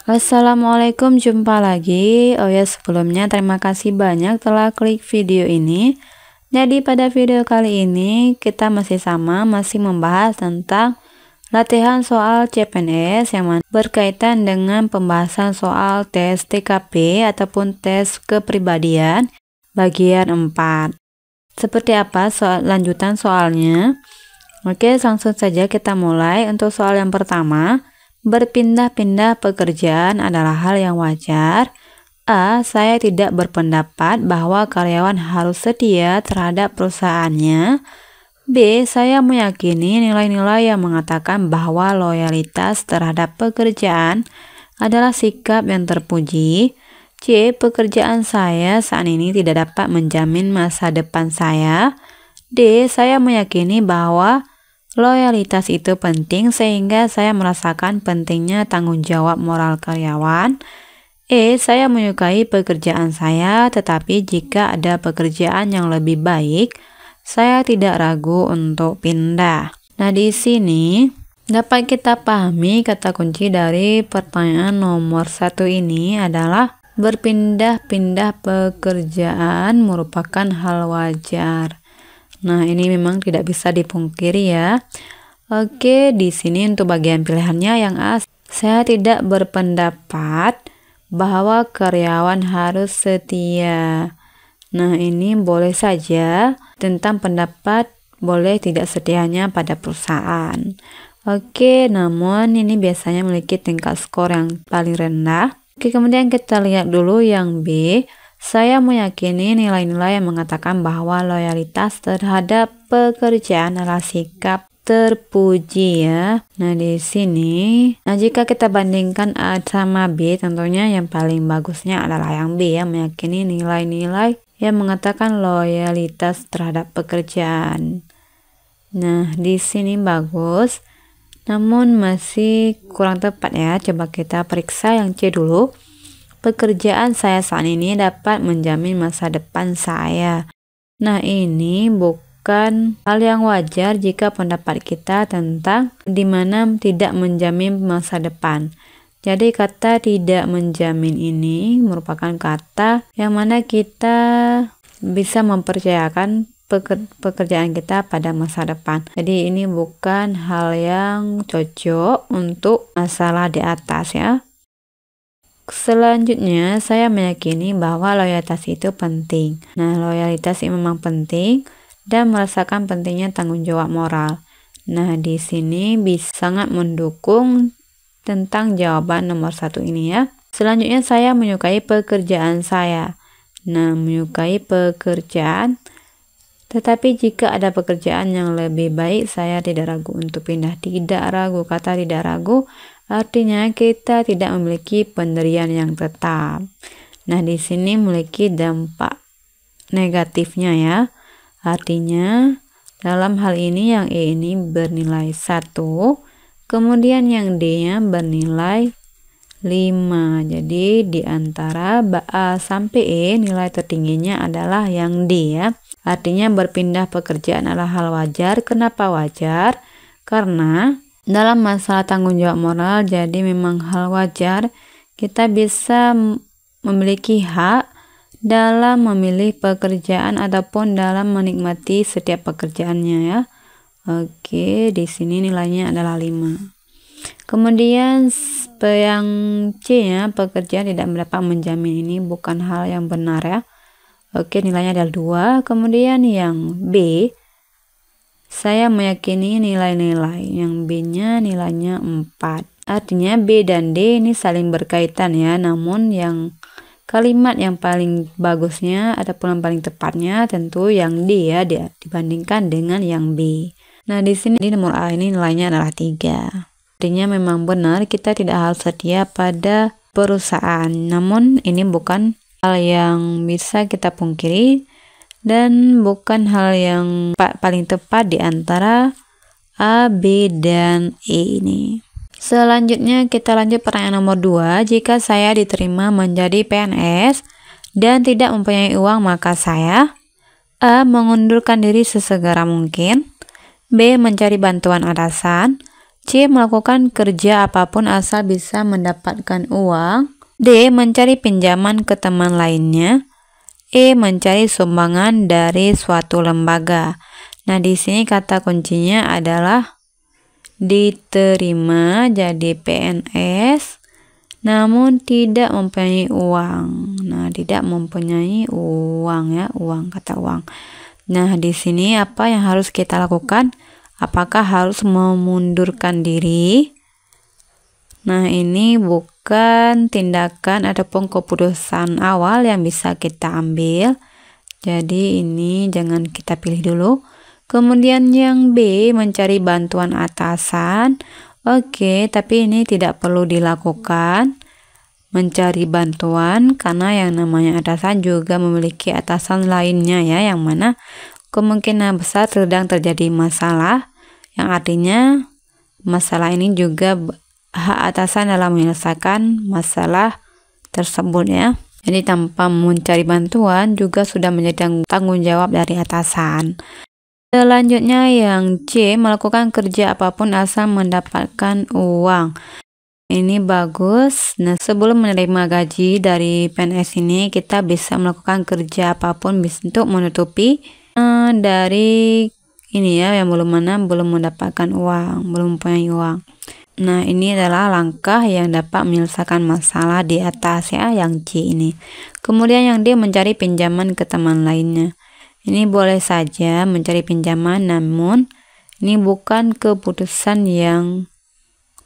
Assalamualaikum, jumpa lagi. Oh ya, sebelumnya terima kasih banyak telah klik video ini. Jadi pada video kali ini kita masih membahas tentang latihan soal CPNS yang berkaitan dengan pembahasan soal tes TKP ataupun tes kepribadian bagian 4. Seperti apa lanjutan soalnya? Oke, langsung saja kita mulai. Untuk soal yang pertama, berpindah-pindah pekerjaan adalah hal yang wajar. A. Saya tidak berpendapat bahwa karyawan harus setia terhadap perusahaannya. B. Saya meyakini nilai-nilai yang mengatakan bahwa loyalitas terhadap pekerjaan adalah sikap yang terpuji. C. Pekerjaan saya saat ini tidak dapat menjamin masa depan saya. D. Saya meyakini bahwa loyalitas itu penting sehingga saya merasakan pentingnya tanggung jawab moral karyawan. E. Saya menyukai pekerjaan saya, tetapi jika ada pekerjaan yang lebih baik, saya tidak ragu untuk pindah. Nah, di sini dapat kita pahami kata kunci dari pertanyaan nomor 1 ini adalah berpindah-pindah pekerjaan merupakan hal wajar. Nah, ini memang tidak bisa dipungkiri ya. Oke, di sini untuk bagian pilihannya yang A, saya tidak berpendapat bahwa karyawan harus setia. Nah, ini boleh saja tentang pendapat boleh tidak setianya pada perusahaan. Oke, namun ini biasanya memiliki tingkat skor yang paling rendah. Oke, kemudian kita lihat dulu yang B. Saya meyakini nilai-nilai yang mengatakan bahwa loyalitas terhadap pekerjaan adalah sikap terpuji ya. Nah, di sini, jika kita bandingkan A sama B, tentunya yang paling bagusnya adalah yang B ya, meyakini nilai-nilai yang mengatakan loyalitas terhadap pekerjaan. Nah, di sini bagus. Namun masih kurang tepat ya. Coba kita periksa yang C dulu. Pekerjaan saya saat ini dapat menjamin masa depan saya. Nah, ini bukan hal yang wajar jika pendapat kita tentang dimana tidak menjamin masa depan. Jadi kata tidak menjamin ini merupakan kata yang mana kita bisa mempercayakan pekerjaan kita pada masa depan. Jadi ini bukan hal yang cocok untuk masalah di atas ya. Selanjutnya, saya meyakini bahwa loyalitas itu penting. Nah, loyalitas ini memang penting dan merasakan pentingnya tanggung jawab moral. Nah, di sini bisa sangat mendukung tentang jawaban nomor 1 ini ya. Selanjutnya, saya menyukai pekerjaan saya. Nah, menyukai pekerjaan. Tetapi jika ada pekerjaan yang lebih baik, saya tidak ragu untuk pindah. Tidak ragu, kata tidak ragu artinya kita tidak memiliki pendirian yang tetap. Nah, di sini memiliki dampak negatifnya ya. Artinya dalam hal ini yang E ini bernilai 1, kemudian yang D-nya bernilai 5. Jadi di antara A sampai E nilai tertingginya adalah yang D ya. Artinya berpindah pekerjaan adalah hal wajar. Kenapa wajar? Karena dalam masalah tanggung jawab moral, jadi memang hal wajar kita bisa memiliki hak dalam memilih pekerjaan ataupun dalam menikmati setiap pekerjaannya ya. Oke, di sini nilainya adalah 5. Kemudian yang C ya, pekerjaan tidak dapat menjamin, ini bukan hal yang benar ya. Oke, nilainya adalah 2. Kemudian yang B, saya meyakini nilai-nilai. Yang B-nya nilainya 4. Artinya B dan D ini saling berkaitan ya. Namun yang kalimat yang paling bagusnya ataupun yang paling tepatnya tentu yang D ya, dibandingkan dengan yang B. Nah, di sini di nomor A ini nilainya adalah 3. Artinya memang benar kita tidak harus setia pada perusahaan. Namun ini bukan hal yang bisa kita pungkiri dan bukan hal yang paling tepat di antara A, B, dan E ini. Selanjutnya kita lanjut pertanyaan nomor 2. Jika saya diterima menjadi PNS dan tidak mempunyai uang, maka saya A. mengundurkan diri sesegera mungkin, B. mencari bantuan atasan, C. Melakukan kerja apapun asal bisa mendapatkan uang. D. Mencari pinjaman ke teman lainnya. E. Mencari sumbangan dari suatu lembaga. Nah, di sini kata kuncinya adalah diterima jadi PNS namun tidak mempunyai uang. Nah, tidak mempunyai uang ya, uang, kata uang. Nah, di sini apa yang harus kita lakukan? Apakah harus memundurkan diri? Nah, ini bukan tindakan ataupun keputusan awal yang bisa kita ambil. Jadi ini jangan kita pilih dulu. Kemudian yang B, mencari bantuan atasan. Oke, tapi ini tidak perlu dilakukan. Mencari bantuan karena yang namanya atasan juga memiliki atasan lainnya ya, yang mana kemungkinan besar sedang terjadi masalah, yang artinya masalah ini juga hak atasan dalam menyelesaikan masalah tersebut ya. Jadi tanpa mencari bantuan juga sudah menjadi tanggung jawab dari atasan. Selanjutnya yang C, melakukan kerja apapun asal mendapatkan uang. Ini bagus. Nah, sebelum menerima gaji dari PNS ini kita bisa melakukan kerja apapun untuk menutupi dari ini ya, yang belum mendapatkan uang, belum punya uang. Nah, ini adalah langkah yang dapat menyelesaikan masalah di atas ya, yang C ini. Kemudian yang D, mencari pinjaman ke teman lainnya. Ini boleh saja mencari pinjaman, namun ini bukan keputusan yang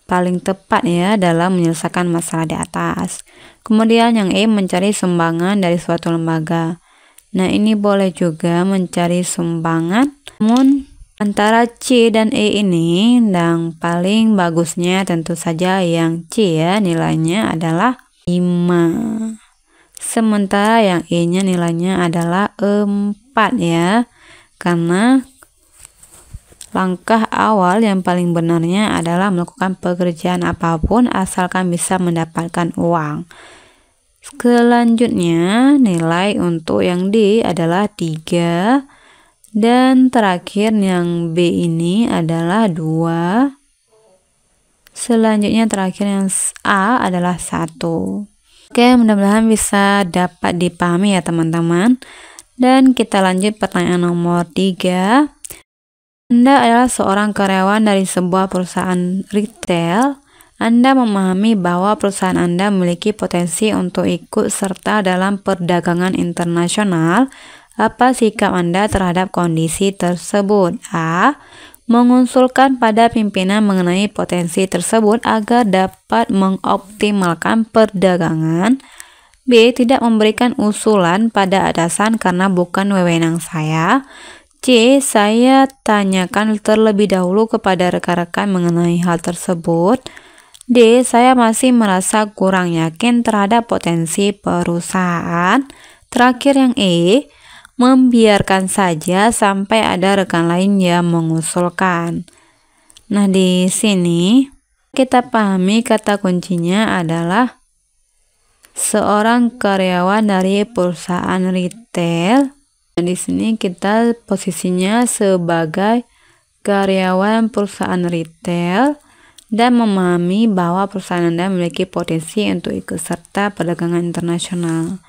paling tepat ya dalam menyelesaikan masalah di atas. Kemudian yang E, mencari sumbangan dari suatu lembaga. Nah, ini boleh juga mencari sumbangan, namun antara C dan E ini yang paling bagusnya tentu saja yang C ya, nilainya adalah 5. Sementara yang E-nya nilainya adalah 4 ya. Karena langkah awal yang paling benarnya adalah melakukan pekerjaan apapun asalkan bisa mendapatkan uang. Selanjutnya nilai untuk yang D adalah 3. Dan terakhir yang B ini adalah 2. Selanjutnya terakhir yang A adalah 1. Oke, mudah-mudahan bisa dapat dipahami ya teman-teman. Dan kita lanjut pertanyaan nomor 3. Anda adalah seorang karyawan dari sebuah perusahaan retail. Anda memahami bahwa perusahaan Anda memiliki potensi untuk ikut serta dalam perdagangan internasional. Apa sikap Anda terhadap kondisi tersebut? A. Mengusulkan pada pimpinan mengenai potensi tersebut agar dapat mengoptimalkan perdagangan. B. Tidak memberikan usulan pada atasan karena bukan wewenang saya. C. Saya tanyakan terlebih dahulu kepada rekan-rekan mengenai hal tersebut. D. Saya masih merasa kurang yakin terhadap potensi perusahaan. Terakhir yang E. Membiarkan saja sampai ada rekan lain yang mengusulkan. Nah, di sini kita pahami kata kuncinya adalah seorang karyawan dari perusahaan retail. Nah, di sini kita posisinya sebagai karyawan perusahaan retail dan memahami bahwa perusahaan Anda memiliki potensi untuk ikut serta perdagangan internasional.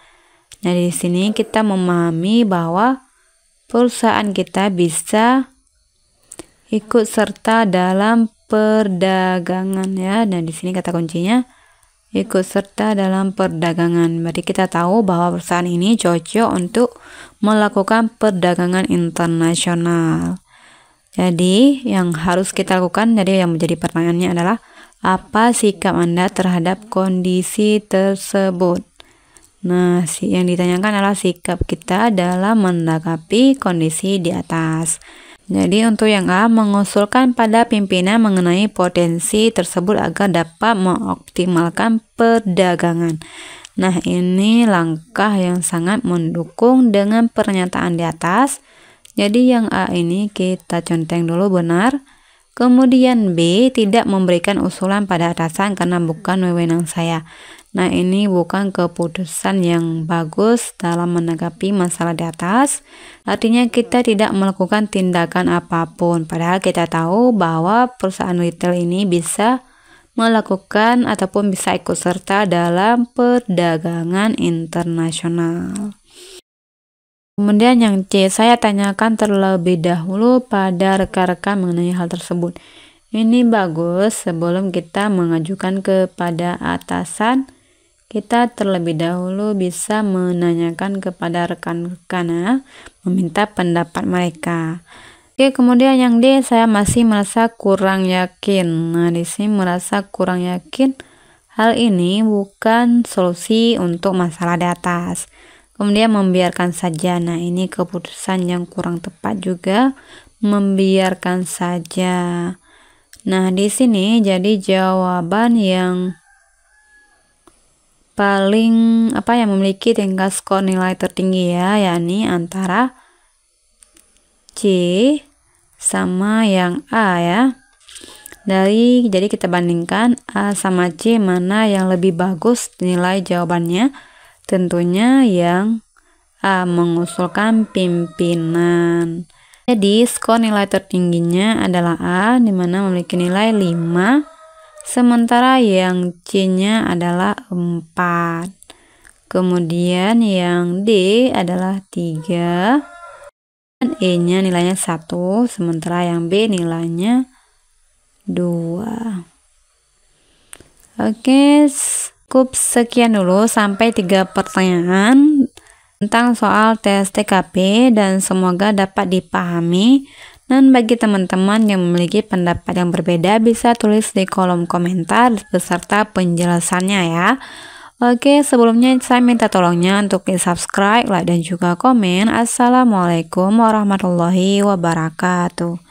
Nah, di sini kita memahami bahwa perusahaan kita bisa ikut serta dalam perdagangan ya. Nah, di sini kata kuncinya ikut serta dalam perdagangan. Berarti kita tahu bahwa perusahaan ini cocok untuk melakukan perdagangan internasional. Jadi, yang harus kita lakukan, jadi yang menjadi pertanyaannya adalah apa sikap Anda terhadap kondisi tersebut? Nah, yang ditanyakan adalah sikap kita dalam menanggapi kondisi di atas. Jadi untuk yang A, mengusulkan pada pimpinan mengenai potensi tersebut agar dapat mengoptimalkan perdagangan. Nah, ini langkah yang sangat mendukung dengan pernyataan di atas. Jadi yang A ini kita conteng dulu benar. Kemudian B, tidak memberikan usulan pada atasan karena bukan wewenang saya. Nah, ini bukan keputusan yang bagus dalam menanggapi masalah di atas. Artinya kita tidak melakukan tindakan apapun. Padahal kita tahu bahwa perusahaan retail ini bisa melakukan ataupun bisa ikut serta dalam perdagangan internasional. Kemudian yang C, saya tanyakan terlebih dahulu pada rekan-rekan mengenai hal tersebut. Ini bagus, sebelum kita mengajukan kepada atasan, kita terlebih dahulu bisa menanyakan kepada rekan-rekan ya, meminta pendapat mereka. Oke, kemudian yang D, saya masih merasa kurang yakin. Nah, di sini merasa kurang yakin, hal ini bukan solusi untuk masalah di atas. Kemudian membiarkan saja. Nah, ini keputusan yang kurang tepat juga, membiarkan saja. Nah, di sini jadi jawaban yang paling yang memiliki tingkat skor nilai tertinggi ya, yakni antara C sama yang A ya. Jadi kita bandingkan A sama C, mana yang lebih bagus nilai jawabannya. Tentunya yang A, mengusulkan pimpinan. Jadi skor nilai tertingginya adalah A, dimana memiliki nilai 5, sementara yang C-nya adalah 4. Kemudian yang D adalah 3, dan E-nya nilainya 1, sementara yang B nilainya 2. Oke, cukup sekian dulu, sampai 3 pertanyaan tentang soal tes TKP, dan semoga dapat dipahami. Dan bagi teman-teman yang memiliki pendapat yang berbeda, bisa tulis di kolom komentar beserta penjelasannya ya. Oke, sebelumnya saya minta tolongnya untuk di subscribe, like, dan juga komen. Assalamualaikum warahmatullahi wabarakatuh.